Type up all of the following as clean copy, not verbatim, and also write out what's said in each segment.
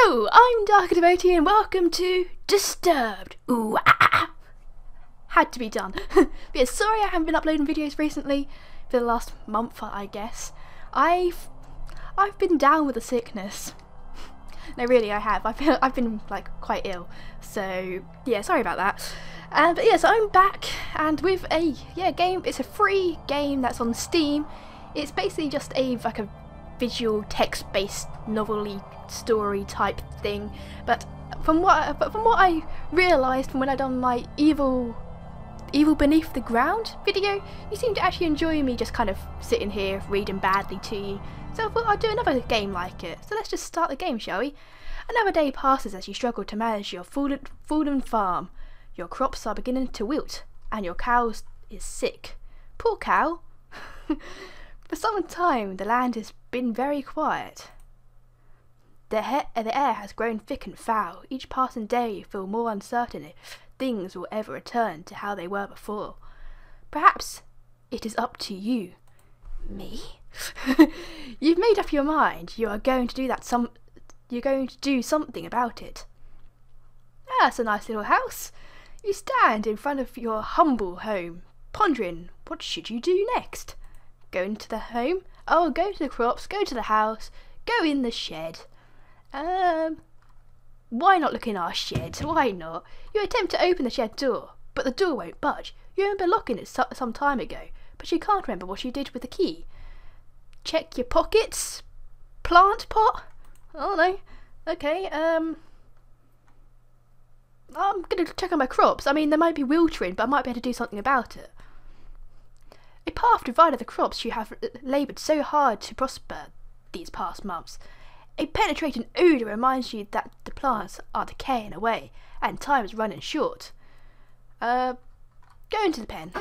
Hello, I'm DarkerDevotee and welcome to Disturbed. Ooh, had to be done. But yeah, sorry I haven't been uploading videos recently for the last month, I guess. I've been down with a sickness. No, really, I have. I've been like quite ill. So yeah, sorry about that. But yeah, so I'm back and with a game. It's a free game that's on Steam. It's basically just a visual text-based novel-y story type thing. But from what I realised from when I done my Evil Beneath the Ground video, you seem to actually enjoy me just kind of sitting here reading badly to you. So I thought I'd do another game like it. So let's just start the game, shall we? Another day passes as you struggle to manage your fallen farm. Your crops are beginning to wilt, and your cow is sick. Poor cow. For some time, the land has been very quiet. The air has grown thick and foul. Each passing day you feel more uncertain if things will ever return to how they were before. Perhaps it is up to you. Me? You've made up your mind. You are going to do You're going to do something about it. That's a nice little house. You stand in front of your humble home, pondering what should you do next. Go into the home? Oh, go to the crops, go to the house, go in the shed. Why not look in our shed? Why not? You attempt to open the shed door, but the door won't budge. You remember locking it some time ago, but you can't remember what you did with the key. Check your pockets. Plant pot? Oh no. Okay, I'm gonna check on my crops. I mean, they might be wilting, but I might be able to do something about it. A path divided the crops you have laboured so hard to prosper these past months. A penetrating odour reminds you that the plants are decaying away and time is running short. Go into the pen.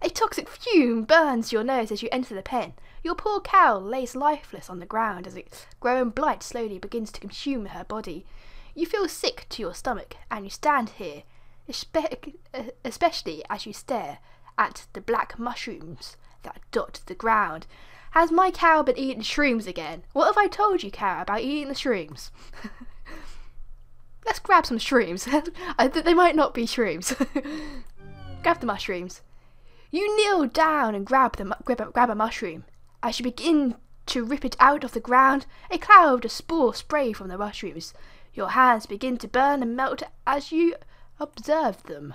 A toxic fume burns your nose as you enter the pen. Your poor cow lays lifeless on the ground as its growing blight slowly begins to consume her body. You feel sick to your stomach and you stand here, especially as you stare at the black mushrooms that dot the ground. Has my cow been eating shrooms again? What have I told you, cow, about eating the shrooms? Let's grab some shrooms. They might not be shrooms. Grab the mushrooms. You kneel down and grab a mushroom. As you begin to rip it out of the ground, a cloud of spores spray from the mushrooms. Your hands begin to burn and melt as you observe them.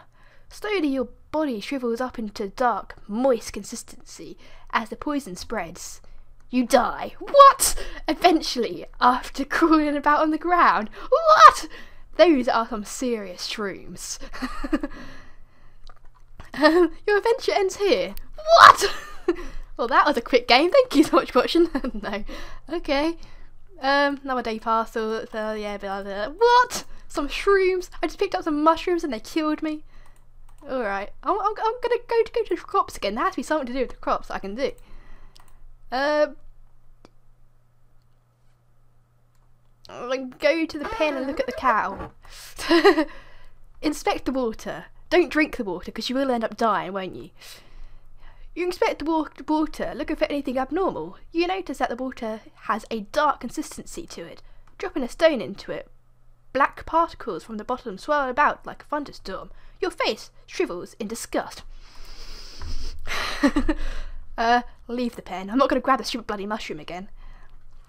Slowly your body shrivels up into dark, moist consistency as the poison spreads. You die. What? Eventually, after crawling about on the ground. What? Those are some serious shrooms. Your adventure ends here. What? Well, that was a quick game. Thank you so much for watching. No. Okay. Another day passed. So yeah, blah, blah. What? Some shrooms? I just picked up some mushrooms and they killed me. Alright, I'm gonna go to the crops again. There has to be something to do with the crops that I can do. Go to the pen and look at the cow. Inspect the water. Don't drink the water because you will end up dying, won't you? You inspect the water, looking for anything abnormal. You notice that the water has a dark consistency to it. Dropping a stone into it, black particles from the bottom swirl about like a thunderstorm. Your face shrivels in disgust. Leave the pen. I'm not going to grab the stupid bloody mushroom again.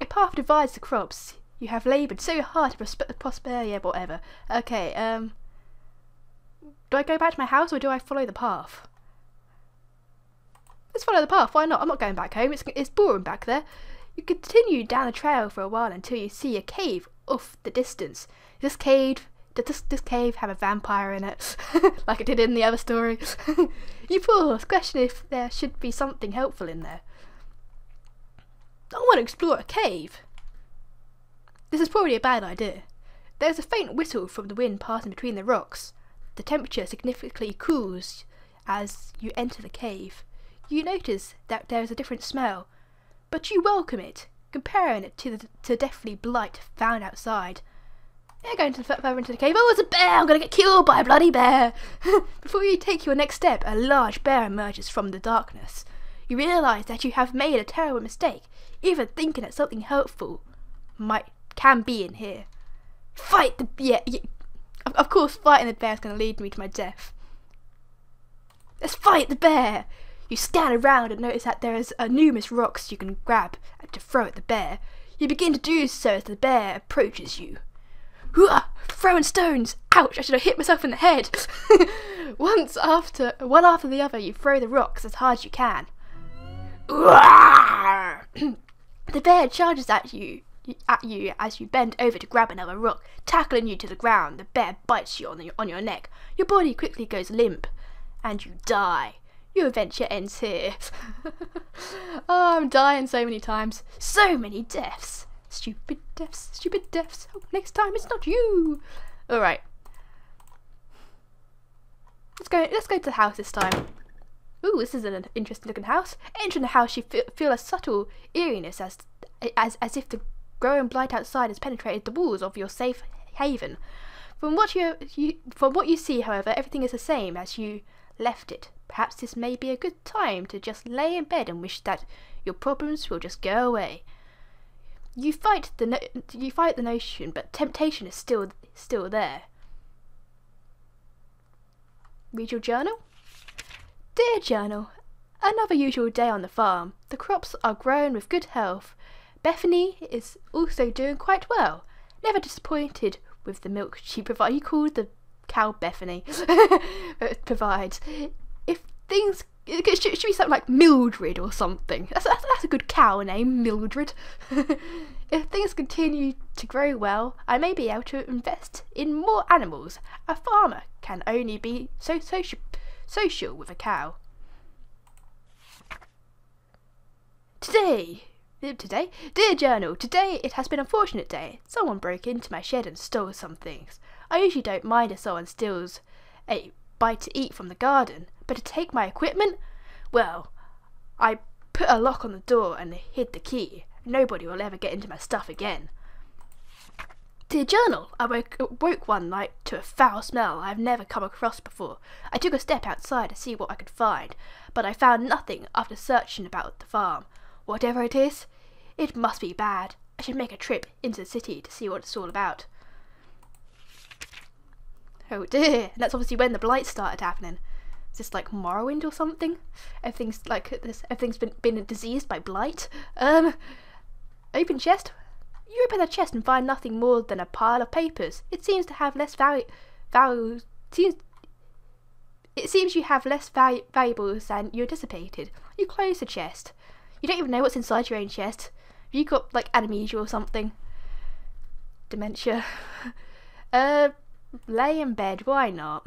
A path divides the crops. You have laboured so hard to prosper. Yeah, whatever. Okay, do I go back to my house or do I follow the path? Let's follow the path. Why not? I'm not going back home. It's boring back there. You continue down the trail for a while until you see a cave off the distance. Does this cave have a vampire in it? Like it did in the other story? You pause, question if there should be something helpful in there. I want to explore a cave. This is probably a bad idea. There's a faint whistle from the wind passing between the rocks. The temperature significantly cools as you enter the cave. You notice that there is a different smell, but you welcome it, comparing it to the deathly blight found outside. Yeah, going further into the cave. Oh, it's a bear! I'm gonna get killed by a bloody bear! Before you take your next step, a large bear emerges from the darkness. You realise that you have made a terrible mistake. Even thinking that something helpful might can be in here. Fight the bear. Yeah, of course, fighting the bear is going to lead me to my death. Let's fight the bear. You scan around and notice that there is numerous rocks you can grab to throw at the bear. You begin to do so as the bear approaches you. Hooah! Throwing stones! Ouch! I should have hit myself in the head. One after the other, you throw the rocks as hard as you can. The bear charges at you as you bend over to grab another rock, tackling you to the ground. The bear bites you on your neck. Your body quickly goes limp, and you die. Your adventure ends here. Oh, I'm dying so many times. So many deaths. Stupid deaths, stupid deaths. Hope next time it's not you. Alright. Let's go to the house this time. Ooh, this is an interesting looking house. Entering the house, you feel a subtle eeriness as if the growing blight outside has penetrated the walls of your safe haven. From what you see, however, everything is the same as you left it. Perhaps this may be a good time to just lay in bed and wish that your problems will just go away. You fight the notion, but temptation is still there. Read your journal. Dear journal, another usual day on the farm. The crops are grown with good health. Bethany is also doing quite well. Never disappointed with the milk she provides. You called the cow Bethany. Provides. If things, it should be something like Mildred or something. That's a good cow name, Mildred. If things continue to grow well, I may be able to invest in more animals. A farmer can only be so social with a cow. Today, dear journal, today it has been an unfortunate day. Someone broke into my shed and stole some things. I usually don't mind if someone steals a bite to eat from the garden, but to take my equipment? Well, I put a lock on the door and hid the key. Nobody will ever get into my stuff again. Dear journal, I woke one night to a foul smell I have never come across before. I took a step outside to see what I could find, but I found nothing after searching about the farm. Whatever it is, it must be bad. I should make a trip into the city to see what it's all about. Oh dear, and that's obviously when the blight started happening. Is this like Morrowind or something? Everything's been diseased by blight. Open chest. You open the chest and find nothing more than a pile of papers. It seems to have less value. It seems you have less valuables than you anticipated. You close the chest. You don't even know what's inside your own chest. Have you got like amnesia or something? Dementia. Lay in bed. Why not?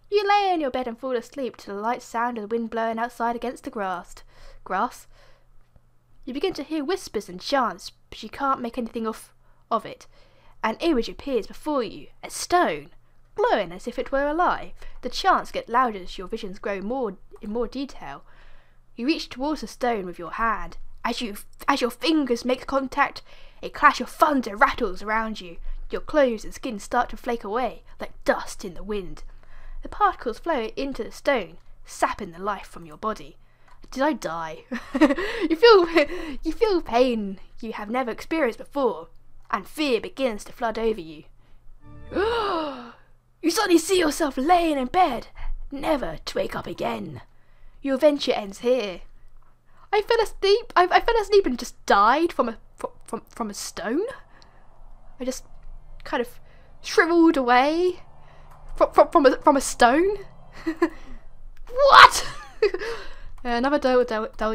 You lay in your bed and fall asleep to the light sound of the wind blowing outside against the grass. You begin to hear whispers and chants, but you can't make anything of it. An image appears before you, a stone, glowing as if it were alive. The chants get louder as your visions grow in more detail. You reach towards the stone with your hand. As your fingers make contact, a clash of thunder rattles around you. Your clothes and skin start to flake away like dust in the wind. The particles flow into the stone, sapping the life from your body. Did I die? You feel pain you have never experienced before, and fear begins to flood over you. You suddenly see yourself laying in bed, never to wake up again. Your adventure ends here. I fell asleep and just died from a stone. I just kind of shriveled away from a stone. What? Another dull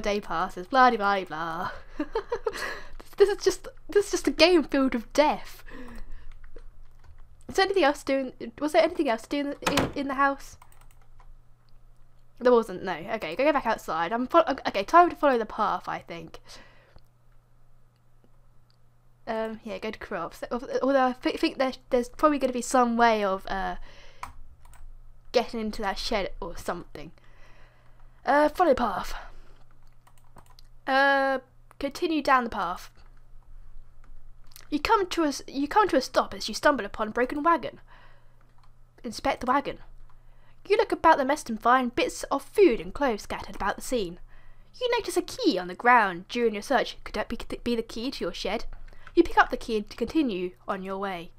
day passes. Blah blah blah. This is just a game filled with death. Was there anything else to do in the house? There wasn't. No. Okay, go back outside. Okay, time to follow the path, I think. Yeah, go to crops. Although I think there's probably going to be some way of getting into that shed or something. Follow the path. Continue down the path. You come to a stop as you stumble upon a broken wagon. Inspect the wagon. You look about the mess and find bits of food and clothes scattered about the scene. You notice a key on the ground during your search. Could that be the key to your shed? You pick up the key to continue on your way.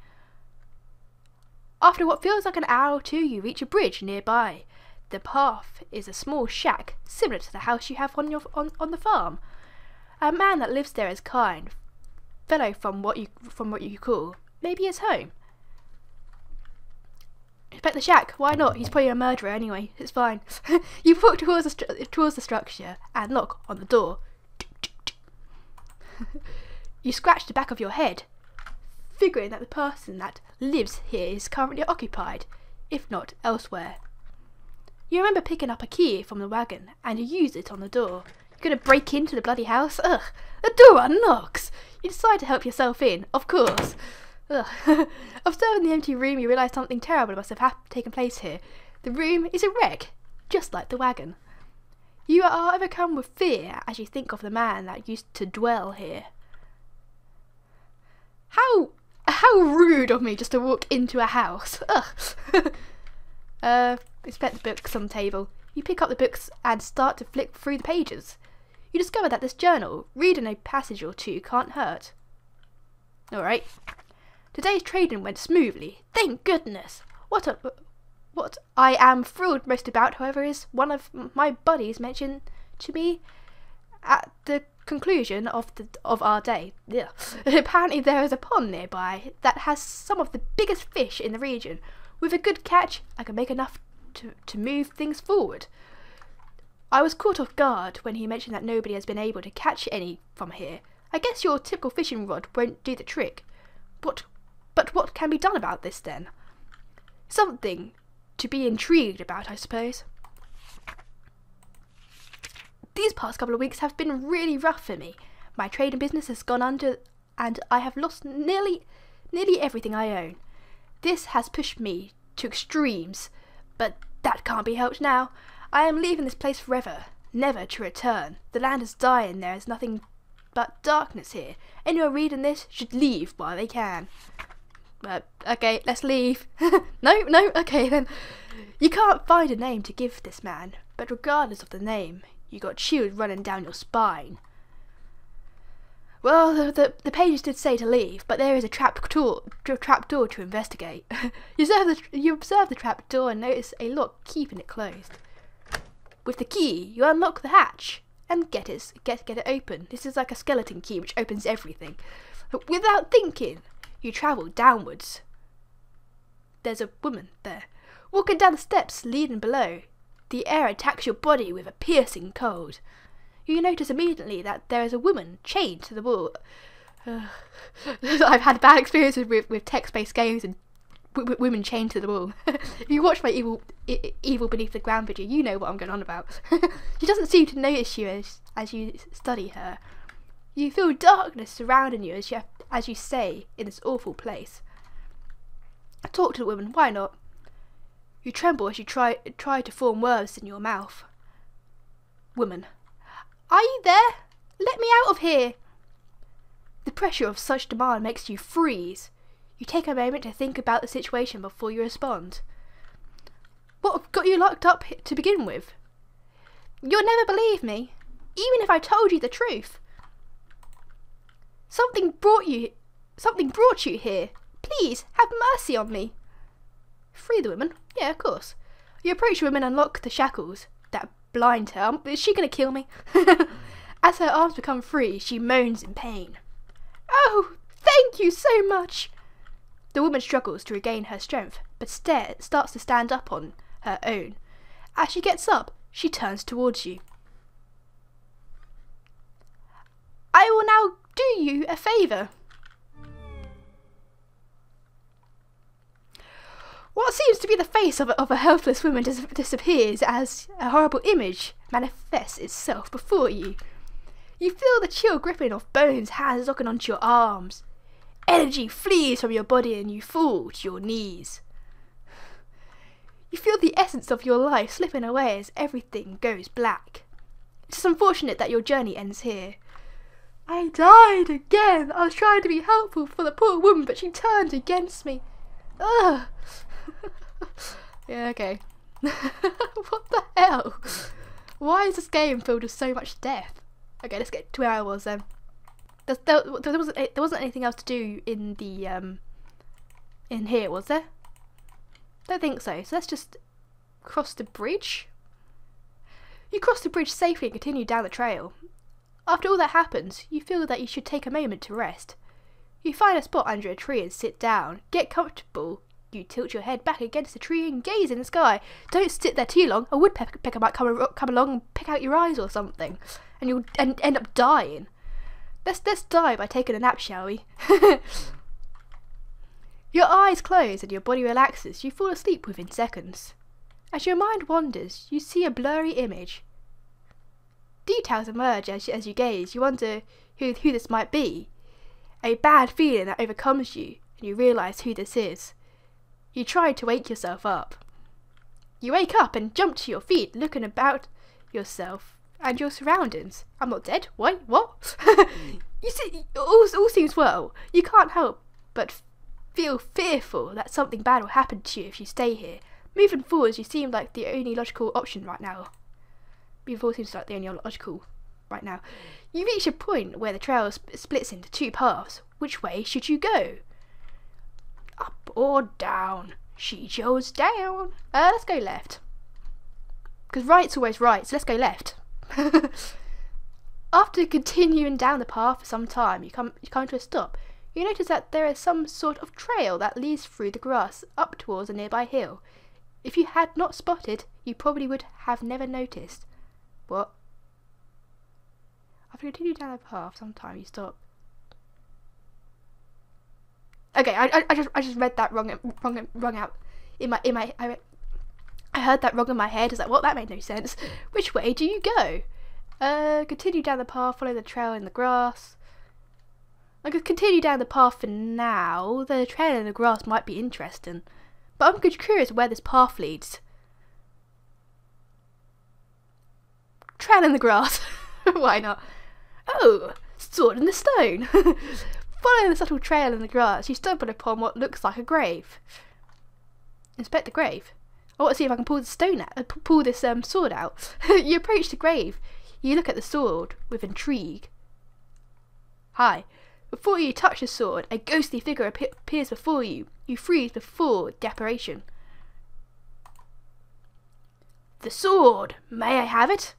After what feels like an hour or two, you reach a bridge nearby. The path is a small shack similar to the house you have on the farm. A man that lives there is kind fellow from what you call maybe his home. Inspect the shack. Why not? He's probably a murderer anyway. It's fine. You walk towards the structure and knock on the door. You scratch the back of your head, figuring that the person that lives here is currently occupied, if not elsewhere. You remember picking up a key from the wagon and you use it on the door. You're gonna break into the bloody house? Ugh! The door unlocks! You decide to help yourself in, of course. Ugh. Observing the empty room, you realise something terrible must have taken place here. The room is a wreck, just like the wagon. You are overcome with fear as you think of the man that used to dwell here. How rude of me just to walk into a house. Ugh. Inspect the books on the table. You pick up the books and start to flick through the pages. You discover that this journal, reading a passage or two, can't hurt. Alright. Today's trading went smoothly. Thank goodness. What I am thrilled most about, however, is one of my buddies mentioned to me at the conclusion of our day. Yeah. Apparently there is a pond nearby that has some of the biggest fish in the region. With a good catch, I can make enough to move things forward. I was caught off guard when he mentioned that nobody has been able to catch any from here. I guess your typical fishing rod won't do the trick. But what can be done about this then? Something to be intrigued about, I suppose. These past couple of weeks have been really rough for me. My trading business has gone under and I have lost nearly everything I own. This has pushed me to extremes, but that can't be helped now. I am leaving this place forever, never to return. The land is dying, there is nothing but darkness here. Anyone reading this should leave while they can. Okay, let's leave. No, okay then. You can't find a name to give this man, but regardless of the name, you got chills running down your spine. Well, the pages did say to leave, but there is a trap door to investigate. You observe the trap door and notice a lock keeping it closed. With the key, you unlock the hatch and get it open. This is like a skeleton key which opens everything. But without thinking, you travel downwards. There's a woman there, walking down the steps leading below. The air attacks your body with a piercing cold. You notice immediately that there is a woman chained to the wall. I've had bad experiences with text-based games and women chained to the wall. If you watch my evil Beneath the Ground video, you know what I'm going on about. She doesn't seem to notice you as you study her. You feel darkness surrounding you as you stay in this awful place. Talk to the woman, why not? You tremble as you try to form words in your mouth. Woman. Are you there? Let me out of here! The pressure of such demand makes you freeze. You take a moment to think about the situation before you respond. What got you locked up to begin with? You'll never believe me, even if I told you the truth. Something brought you here. Please, have mercy on me. Free the woman? Yeah, of course. You approach the woman and unlock the shackles that blind her. Is she going to kill me? As her arms become free, she moans in pain. Oh, thank you so much. The woman struggles to regain her strength, but starts to stand up on her own. As she gets up, she turns towards you. I will now do you a favour. What seems to be the face of a helpless woman disappears as a horrible image manifests itself before you. You feel the chill gripping of Bones' hands locking onto your arms. Energy flees from your body and you fall to your knees. You feel the essence of your life slipping away as everything goes black. It's unfortunate that your journey ends here. I died again. I was trying to be helpful for the poor woman, but she turned against me. Ugh. Yeah, okay. What the hell? Why is this game filled with so much death? Okay, let's get to where I was then. There wasn't anything else to do in the in here, was there? Don't think so. So let's just cross the bridge. You cross the bridge safely and continue down the trail. After all that happens, you feel that you should take a moment to rest. You find a spot under a tree and sit down. Get comfortable. You tilt your head back against the tree and gaze in the sky. Don't sit there too long. A woodpecker might come along and pick out your eyes or something, and you'll end up dying. Let's die by taking a nap, shall we? Your eyes close and your body relaxes. You fall asleep within seconds. As your mind wanders, you see a blurry image. Details emerge as you gaze. You wonder who this might be. A bad feeling that overcomes you, and you realise who this is. You try to wake yourself up. You wake up and jump to your feet, looking about yourself and your surroundings. I'm not dead. Wait, what? You see, all seems well. You can't help but feel fearful that something bad will happen to you if you stay here. Moving forwards, you seem like the only logical option right now. Moving forward seems like the only logical right now. You reach a point where the trail splits into two paths. Which way should you go? Up or down? She chose down. Let's go left. Because right's always right, so let's go left. After continuing down the path for some time, you come to a stop. You notice that there is some sort of trail that leads through the grass up towards a nearby hill. If you had not spotted, you probably would have never noticed. What? After continuing down the path, sometime you stop. Okay, I just read that wrong out in my I heard that wrong in my head. It's like, what? That made no sense. Which way do you go? Continue down the path, follow the trail in the grass. I could continue down the path for now. The trail in the grass might be interesting, but I'm curious where this path leads. Trail in the grass. Why not? Oh, sword in the stone. Following the subtle trail in the grass, you stumble upon what looks like a grave. Inspect the grave. I want to see if I can pull this sword out. You approach the grave. You look at the sword with intrigue. Hi. Before you touch the sword, a ghostly figure appears before you. You freeze before the apparition. The sword. May I have it?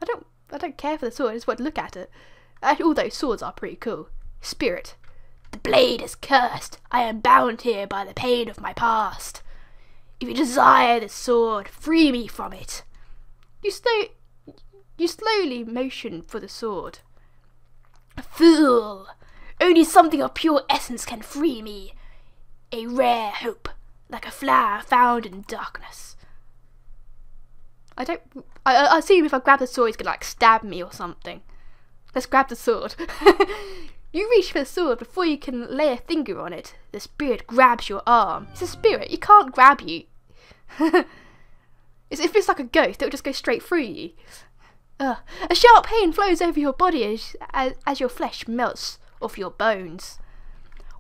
I don't care for the sword. I just want to look at it. All those swords are pretty cool. Spirit. The blade is cursed. I am bound here by the pain of my past. If you desire the sword, free me from it. You slowly motion for the sword. Fool! Only something of pure essence can free me. A rare hope, like a flower found in darkness. I assume if I grab the sword, he's gonna like stab me or something. Let's grab the sword. You reach for the sword before you can lay a finger on it. The spirit grabs your arm. It's a spirit. It can't grab you. If it's like a ghost, it'll just go straight through you. A sharp pain flows over your body as your flesh melts off your bones.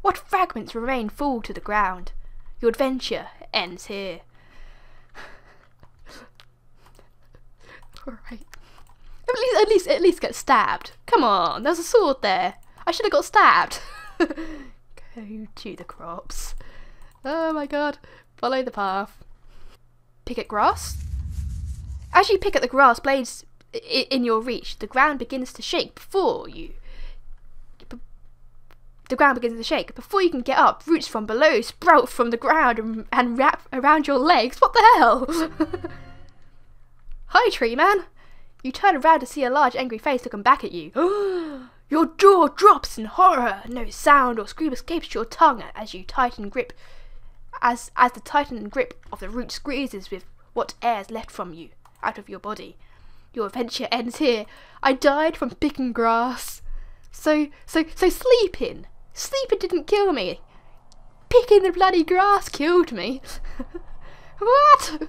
What fragments remain fall to the ground. Your adventure ends here. Alright. At least get stabbed. Come on, there's a sword there. I should have got stabbed. Go to the crops. Oh my god. Follow the path. Pick at grass. As you pick at the grass blades in your reach, the ground begins to shake before you. The ground begins to shake. Before you can get up, roots from below sprout from the ground and wrap around your legs. What the hell? Hi, tree man. You turn around to see a large angry face looking back at you. Your jaw drops in horror. No sound or scream escapes your tongue as you tighten grip. As the tightened grip of the root squeezes with what air is left from you out of your body. Your adventure ends here. I died from picking grass. So sleeping. Sleeping didn't kill me. Picking the bloody grass killed me. What?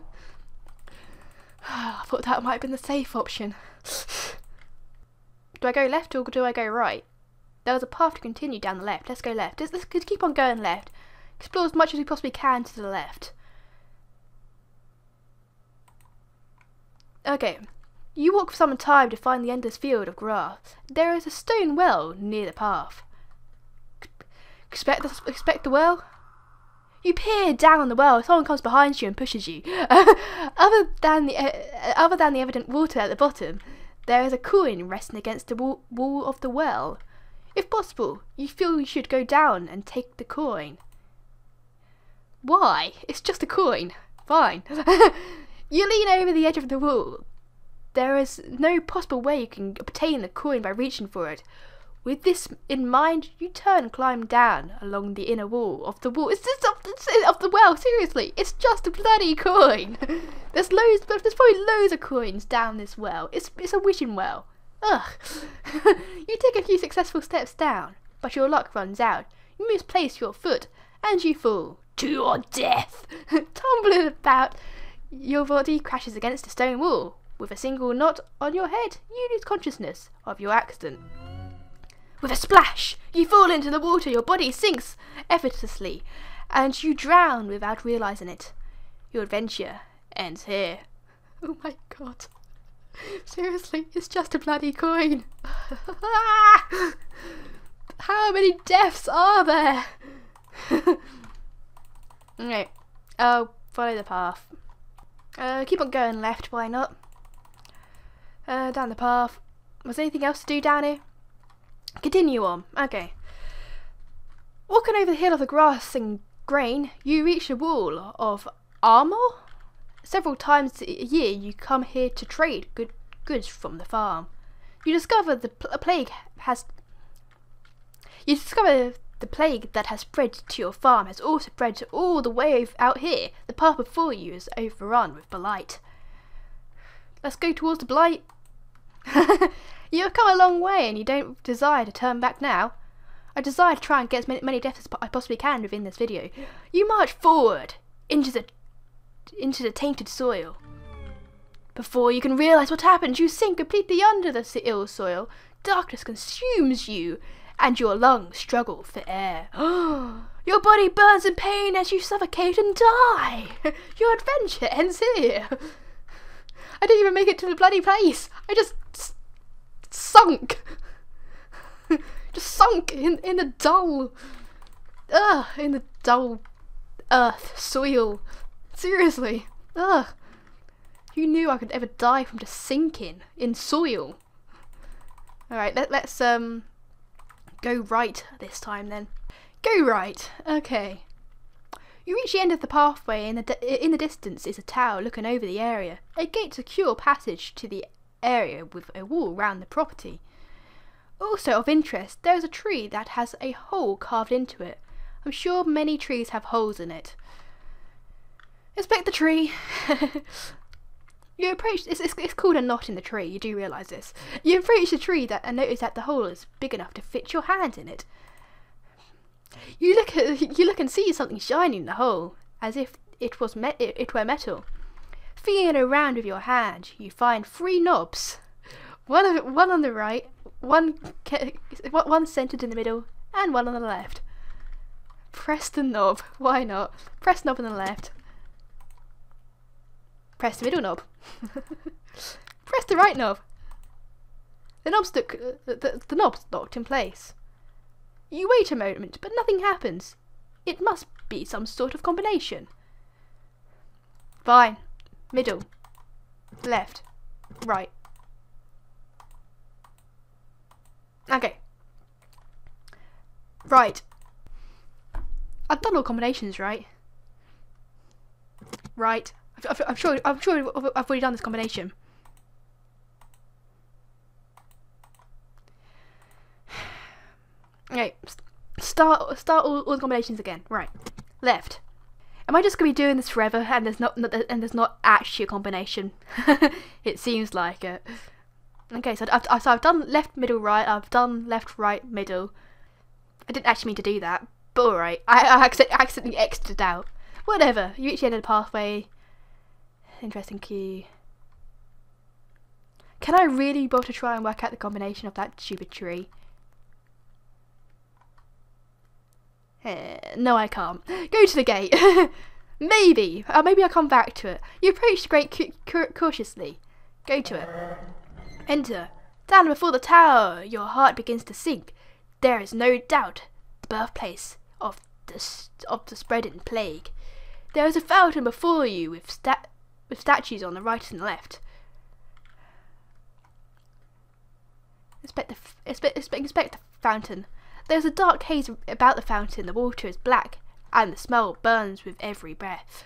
I thought that might have been the safe option. Do I go left or do I go right? There was a path to continue down the left. Let's go left. Let's keep on going left. Explore as much as we possibly can to the left. Okay. You walk for some time to find the endless field of grass. There is a stone well near the path. Expect the well? You peer down the well. Someone comes behind you and pushes you. Other than the evident water at the bottom, there is a coin resting against the wall of the well. If possible, you feel you should go down and take the coin. Why? It's just a coin. Fine. You lean over the edge of the wall. There is no possible way you can obtain the coin by reaching for it. With this in mind, you turn and climb down along the inner wall of the wall. It's just of the well, seriously. It's just a bloody coin. There's probably loads of coins down this well. It's a wishing well. Ugh. You take a few successful steps down, but your luck runs out. You misplace your foot, and you fall to your death. Tumbling about, your body crashes against a stone wall. With a single knot on your head, you lose consciousness of your accident. With a splash, you fall into the water, your body sinks effortlessly, and you drown without realising it. Your adventure ends here. Oh my god. Seriously, it's just a bloody coin. How many deaths are there? Okay, oh, follow the path. Keep on going left, why not? Down the path. Was there anything else to do down here? Continue on. Okay. Walking over the hill of the grass and grain, you reach a wall of armour. Several times a year you come here to trade goods from the farm. You discover the plague that has spread to your farm has also spread all the way out here. The path before you is overrun with blight. Let's go towards the blight. You have come a long way and you don't desire to turn back now. I desire to try and get as many deaths as I possibly can within this video. You march forward into the tainted soil. Before you can realise what happens, you sink completely under the ill soil. Darkness consumes you and your lungs struggle for air. Your body burns in pain as you suffocate and die. Your adventure ends here. I didn't even make it to the bloody place. I just sunk. Just sunk in the dull earth, soil. Seriously. Ugh. Who knew I could ever die from just sinking in soil? Alright, let's go right this time then. Go right. Okay. You reach the end of the pathway. In the distance is a tower looking over the area. A gate secure passage to the area with a wall round the property. Also of interest, there is a tree that has a hole carved into it. I'm sure many trees have holes in it. Inspect the tree. You approach. It's called a knot in the tree. You do realise this. You approach the tree and notice that the hole is big enough to fit your hand in it. You look and see something shiny in the hole, as if it were metal. Feeling around with your hand, you find 3 knobs. One on the right, one centered in the middle, and one on the left. Press the knob. Why not? Press knob on the left. Press the middle knob. Press the right knob. The knob's locked in place. You wait a moment, but nothing happens. It must be some sort of combination. Fine. Middle. Left. Right. Okay. Right. I've done all combinations, right? Right. I'm sure I've already done this combination. Okay, start all the combinations again. Right, left. Am I just gonna be doing this forever and there's not actually a combination? It seems like it. Okay, so I've done left, middle, right. I've done left, right, middle. I didn't actually mean to do that, but alright. I accidentally exited out. Whatever. You reach the end of the pathway. Interesting key. Can I really bother to try and work out the combination of that stupid tree? No, I can't. Go to the gate. Maybe. Maybe I'll come back to it. You approach the gate cautiously. Go to it. Enter. Down before the tower, your heart begins to sink. There is no doubt the birthplace of the spreading plague. There is a fountain before you with statues on the right and the left. Inspect the fountain. There is a dark haze about the fountain. The water is black, and the smell burns with every breath.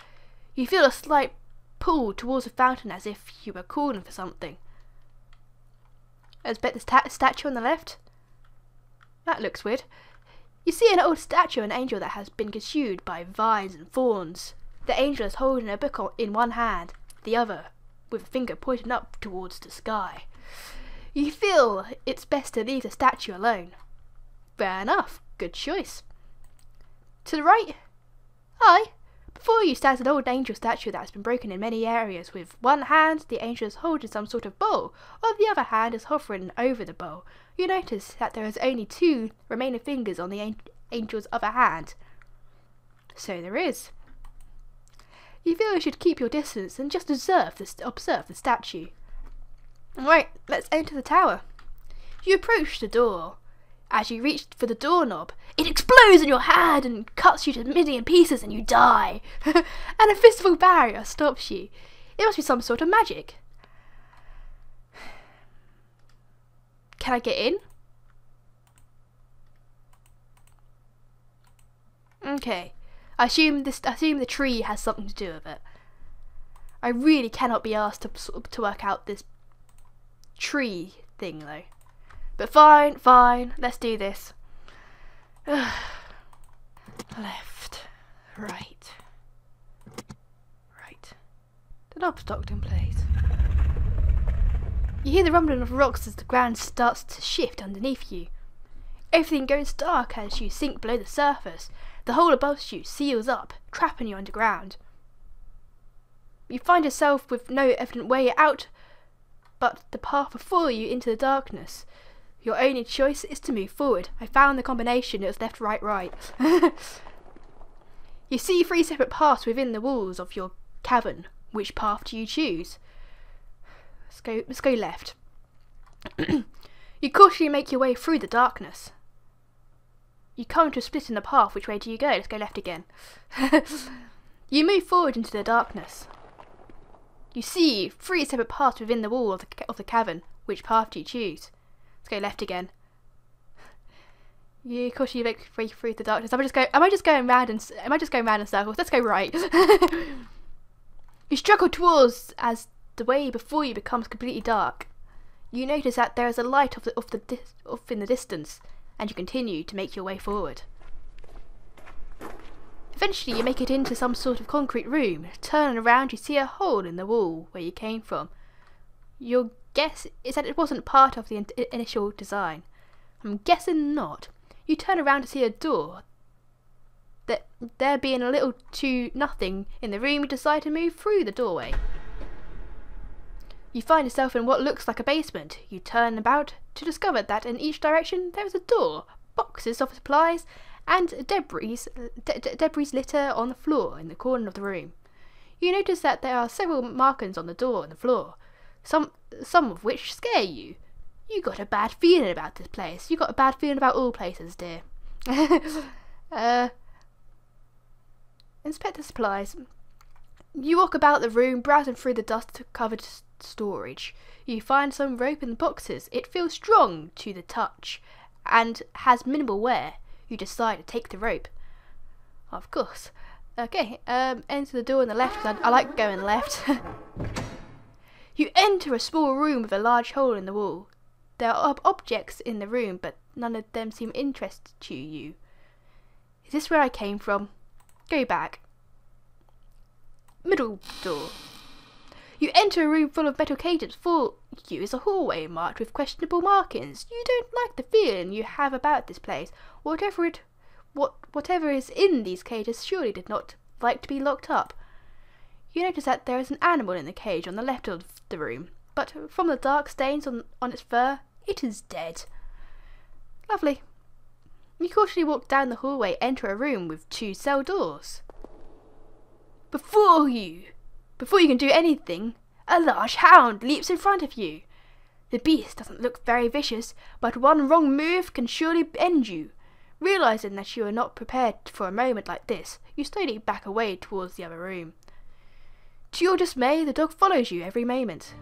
You feel a slight pull towards the fountain as if you were calling for something. Inspect the statue on the left. That looks weird. You see an old statue of an angel that has been consumed by vines and thorns. The angel is holding a book in one hand, the other with a finger pointing up towards the sky. You feel it's best to leave the statue alone. Fair enough, good choice. To the right, before you stands an old angel statue that has been broken in many areas. With one hand, the angel is holding some sort of bowl, while the other hand is hovering over the bowl. You notice that there is only 2 remaining fingers on the angel's other hand. So there is. You feel you should keep your distance and just observe the statue. Right, let's enter the tower. You approach the door. As you reach for the doorknob, it explodes in your hand and cuts you to a million pieces and you die. And a visible barrier stops you. It must be some sort of magic. Can I get in? Okay. I assume the tree has something to do with it. I really cannot be asked to work out this tree thing though. But fine, let's do this. Left, right. The knob's docked in place. You hear the rumbling of rocks as the ground starts to shift underneath you. Everything goes dark as you sink below the surface. The hole above you seals up, trapping you underground. You find yourself with no evident way out but the path before you into the darkness. Your only choice is to move forward. I found the combination. It was left, right. You see 3 separate paths within the walls of your cavern. Which path do you choose? Let's go left. You cautiously make your way through the darkness. You come to a split in the path. Which way do you go? Let's go left again. You move forward into the darkness. You see 3 separate paths within the wall of the cavern. Which path do you choose? Let's go left again. You cautiously make your way through the darkness. Am I just going round in circles? Let's go right. You struggle towards as the way before you becomes completely dark. You notice that there is a light off in the distance, and you continue to make your way forward. Eventually you make it into some sort of concrete room. Turning around, you see a hole in the wall where you came from. Your guess is that it wasn't part of the initial design. I'm guessing not. You turn around to see a door. There being a little to nothing in the room, you decide to move through the doorway. You find yourself in what looks like a basement. You turn about to discover that in each direction there is a door, boxes of supplies, and debris litter on the floor in the corner of the room. You notice that there are several markings on the door and the floor, some of which scare you. You got a bad feeling about this place. You got a bad feeling about all places, dear. Inspect the supplies. You walk about the room, browsing through the dust-covered storage. You find some rope in the boxes. It feels strong to the touch and has minimal wear. You decide to take the rope. Of course. Okay, enter the door on the left, because I like going left. You enter a small room with a large hole in the wall. There are objects in the room, but none of them seem interested to you. Is this where I came from? Go back. Middle door. You enter a room full of metal cages. Before you is a hallway marked with questionable markings. You don't like the feeling you have about this place. Whatever is in these cages surely did not like to be locked up. You notice that there is an animal in the cage on the left of the room, but from the dark stains on its fur, it is dead. Lovely. You cautiously walk down the hallway, enter a room with 2 cell doors. Before you can do anything, A large hound leaps in front of you. The beast doesn't look very vicious, but one wrong move can surely end you. Realizing that you are not prepared for a moment like this, you slowly back away towards the other room. To your dismay, the dog follows you every moment.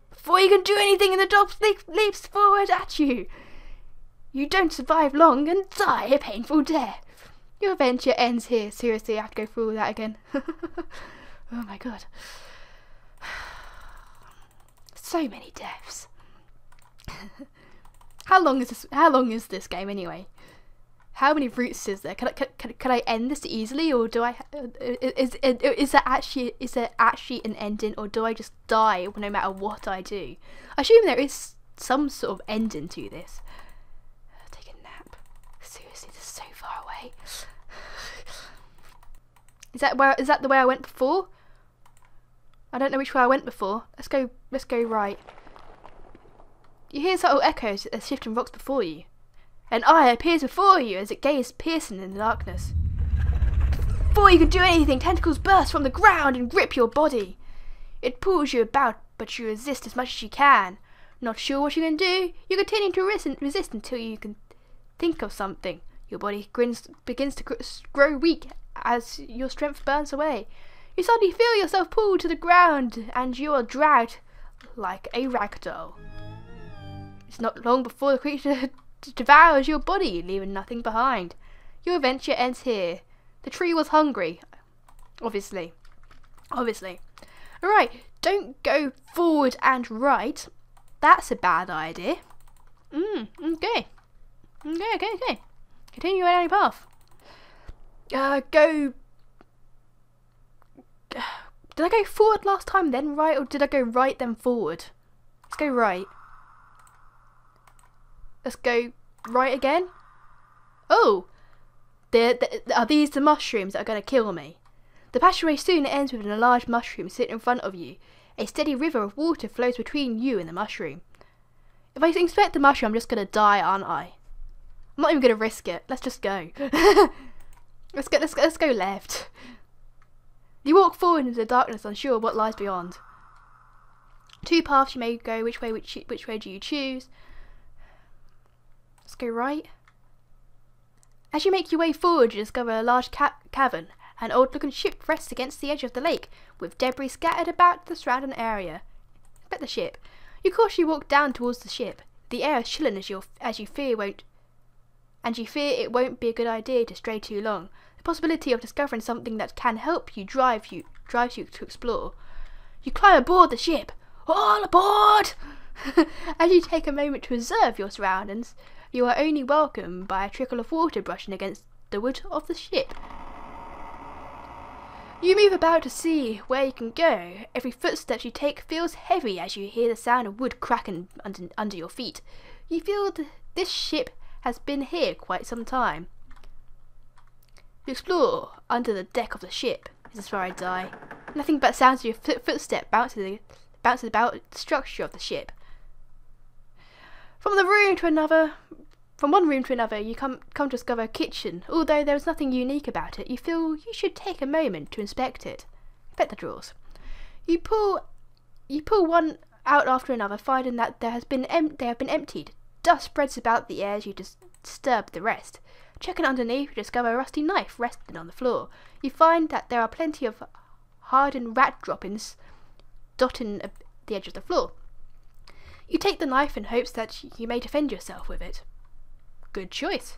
Before you can do anything, the dog leaps forward at you. You don't survive long and die a painful death. Your adventure ends here. Seriously, I have to go through all that again. Oh my god. So many deaths. How long is this game anyway? How many routes is there? Can I end this easily, or do I? Is there actually an ending, or do I just die no matter what I do? I assume there is some sort of ending to this. Take a nap. Seriously, this is so far away. Is that the way I went before? I don't know which way I went before. Let's go right. You hear subtle echoes as shifting rocks before you. An eye appears before you as it gazes piercing in the darkness. Before you can do anything, tentacles burst from the ground and grip your body. It pulls you about, but you resist as much as you can. Not sure what you can do, you continue to resist until you can think of something. Your body begins to grow weak as your strength burns away. You suddenly feel yourself pulled to the ground, and you are dragged like a ragdoll. It's not long before the creature devours your body, leaving nothing behind. Your adventure ends here. The tree was hungry. Obviously. Alright, don't go forward and right. That's a bad idea. Okay. Continue on any path. Did I go forward last time, then right, or did I go right, then forward? Let's go right. Let's go right again. Oh! Are these the mushrooms that are going to kill me? The passageway soon ends with a large mushroom sitting in front of you. A steady river of water flows between you and the mushroom. If I inspect the mushroom, I'm just going to die, aren't I? I'm not even going to risk it. Let's just go. Let's go left. You walk forward into the darkness, unsure what lies beyond. Two paths you may go. Which way do you choose? Let's go right. As you make your way forward, you discover a large cavern. An old-looking ship rests against the edge of the lake, with debris scattered about the surrounding area. Inspect the ship. You cautiously walk down towards the ship. The air is chilling as you fear it won't be a good idea to stray too long. The possibility of discovering something that can help you drives you to explore. You climb aboard the ship. All aboard! As you take a moment to observe your surroundings, you are only welcomed by a trickle of water brushing against the wood of the ship. You move about to see where you can go. Every footstep you take feels heavy as you hear the sound of wood cracking under your feet. You feel this ship has been here quite some time. You explore under the deck of the ship. This is where I die. Nothing but sounds of your footstep bounces about the structure of the ship. From one room to another, you come to discover a kitchen. Although there is nothing unique about it, you feel you should take a moment to inspect it. Inspect the drawers. You pull one out after another, finding that they have been emptied. Dust spreads about the air as you disturb the rest. Checking underneath, you discover a rusty knife resting on the floor. You find that there are plenty of hardened rat droppings dotting the edge of the floor. You take the knife in hopes that you may defend yourself with it. Good choice.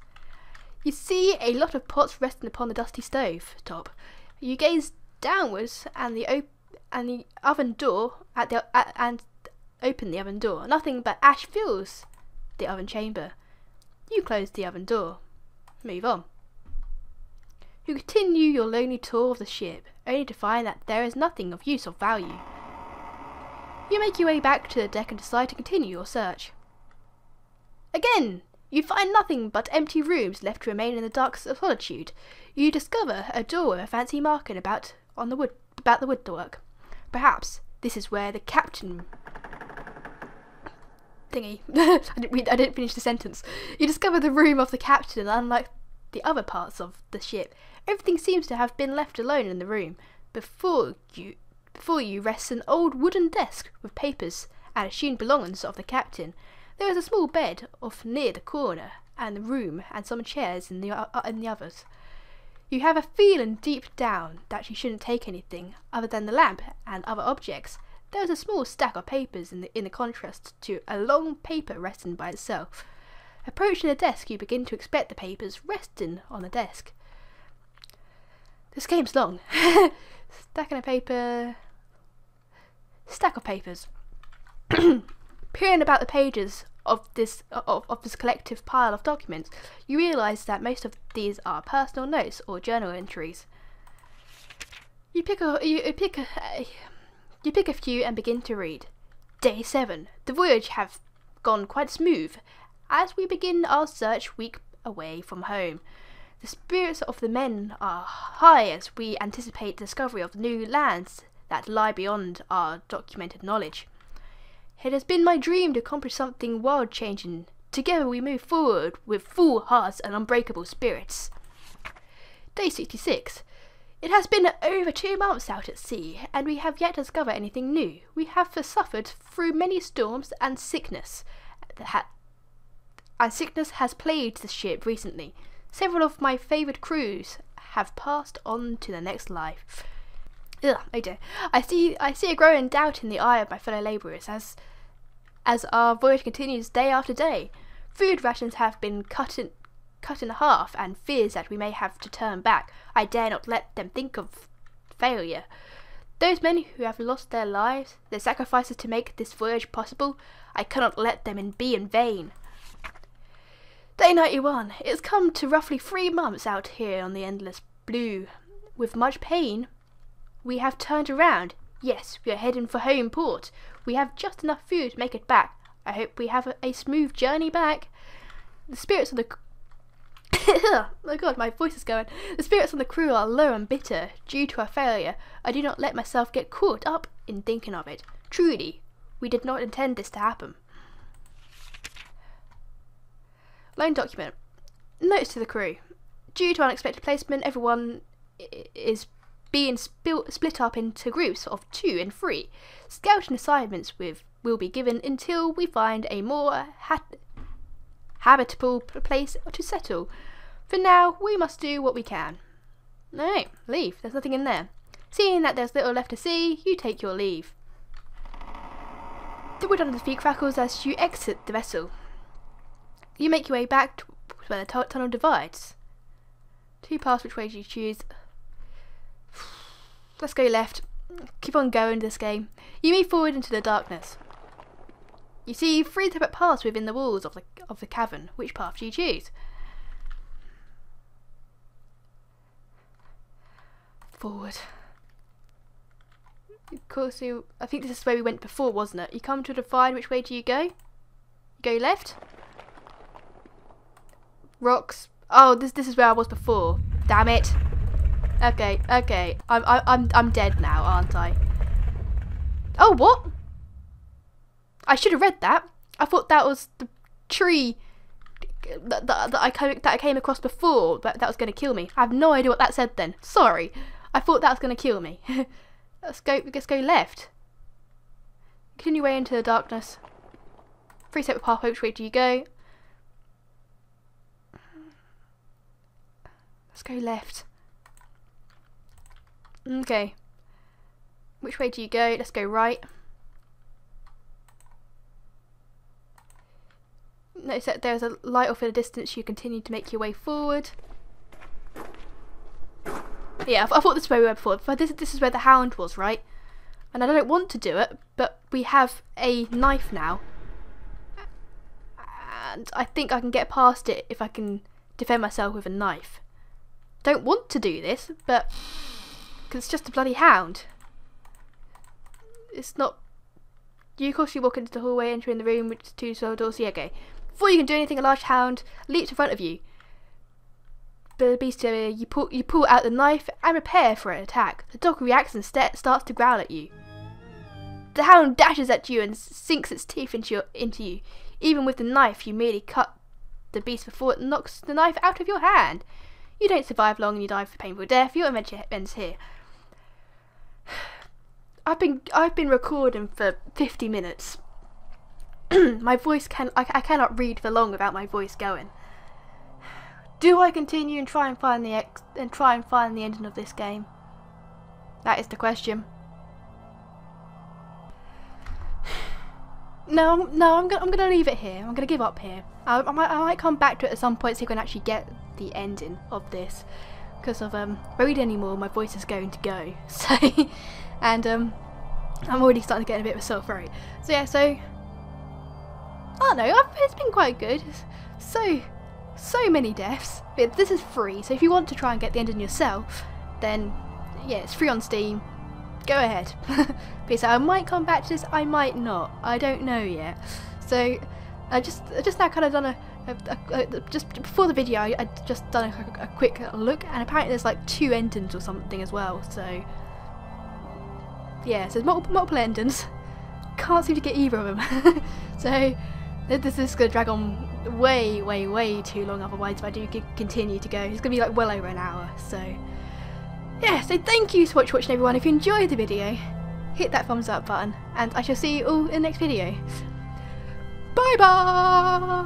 You see a lot of pots resting upon the dusty stove top. You gaze downwards and the oven door and open the oven door. Nothing but ash fills the oven chamber. You close the oven door. Move on. You continue your lonely tour of the ship, only to find that there is nothing of use or value. You make your way back to the deck and decide to continue your search. Again, you find nothing but empty rooms left to remain in the dark solitude. You discover a door with a fancy marking about the woodwork. Perhaps this is where the captain thingy. I didn't finish the sentence. You discover the room of the captain, and unlike the other parts of the ship, everything seems to have been left alone in the room. Before you Before you rests an old wooden desk with papers and assumed belongings of the captain. There is a small bed off near the corner and the room and some chairs in the others. You have a feeling deep down that you shouldn't take anything other than the lamp and other objects. There is a small stack of papers in the contrast to a long paper resting by itself. Approaching the desk, you begin to expect the papers resting on the desk. This game's long. Stack of papers. Peering about the pages of this collective pile of documents, you realise that most of these are personal notes or journal entries. You pick a few and begin to read. Day 7. The voyage have gone quite smooth. As we begin our search week away from home, the spirits of the men are high as we anticipate the discovery of new lands that lie beyond our documented knowledge. It has been my dream to accomplish something world-changing. Together we move forward with full hearts and unbreakable spirits. Day 66. It has been over 2 months out at sea, and we have yet to discover anything new. We have suffered through many storms and sickness. Sickness has plagued the ship recently. Several of my favourite crews have passed on to the next life. Ugh, oh dear. I see a growing doubt in the eye of my fellow labourers as our voyage continues day after day. Food rations have been cut in half, and fears that we may have to turn back. I dare not let them think of failure. Those men who have lost their lives, their sacrifices to make this voyage possible, I cannot let them be in vain. Day 91. It has come to roughly 3 months out here on the endless blue. With much pain, we have turned around. Yes, we are heading for home port. We have just enough food to make it back. I hope we have a smooth journey back. The spirits of the oh god, my voice is going. The spirits of the crew are low and bitter due to our failure. I do not let myself get caught up in thinking of it. Truly, we did not intend this to happen. Loan document. Notes to the crew. Due to unexpected placement, everyone is being split up into groups of 2 and 3. Scouting assignments will be given until we find a more habitable place to settle. For now, we must do what we can. No, leave. There's nothing in there. Seeing that there's little left to see, you take your leave. The wood under the feet crackles as you exit the vessel. You make your way back to where the tunnel divides. 2 paths, which way do you choose? Let's go left. Keep on going this game. You move forward into the darkness. You see 3 separate paths within the walls of the cavern. Which path do you choose? Forward. Of course, I think this is where we went before, wasn't it? You come to define which way do you go? You go left. Rocks. Oh, this is where I was before. Damn it. Okay. I'm dead now, aren't I? Oh, what? I should have read that. I thought that was the tree that I came across before, but that was going to kill me. I have no idea what that said then. Sorry. I thought that was going to kill me. Let's go left. Continue way into the darkness. 3 separate paths. Which way do you go? Let's go left. Okay. Which way do you go? Let's go right. Notice that there's a light off in the distance. You continue to make your way forward. Yeah, I thought this is where we were before. But this is where the hound was, right? And I don't want to do it, but we have a knife now. And I think I can get past it if I can defend myself with a knife. Don't want to do this, but because it's just a bloody hound. It's not. You of course you walk into the hallway, entering the room with 2 side doors. Yeah, okay. Before you can do anything, a large hound leaps in front of you. The beast area, you pull out the knife and prepare for an attack. The dog reacts and starts to growl at you. The hound dashes at you and sinks its teeth into you. Even with the knife, you merely cut the beast before it knocks the knife out of your hand. You don't survive long and you die for painful death. Your adventure ends here. I've been recording for 50 minutes. My voice I cannot read for long without my voice going. Do I continue and try and find the ending of this game? That is the question. No, I'm gonna leave it here. I'm gonna give up here. I might come back to it at some point so you can actually get the ending of this. Because of read anymore, my voice is going to go. So, and I'm already starting to get a bit of a sore throat. So yeah, so I don't know. It's been quite good. So many deaths. But this is free, so if you want to try and get the ending yourself, then yeah, it's free on Steam. Go ahead. But so I might come back to this, I might not. I don't know yet. So I just now kind of done just before the video, I just done a quick look, and apparently there's like 2 endings or something as well. So yeah, so there's multiple endings. Can't seem to get either of them. So this is gonna drag on way too long otherwise if I do continue to go. It's gonna be like well over an hour. So yeah, so thank you so much for watching, everyone. If you enjoyed the video, hit that thumbs up button, and I shall see you all in the next video. Bye bye!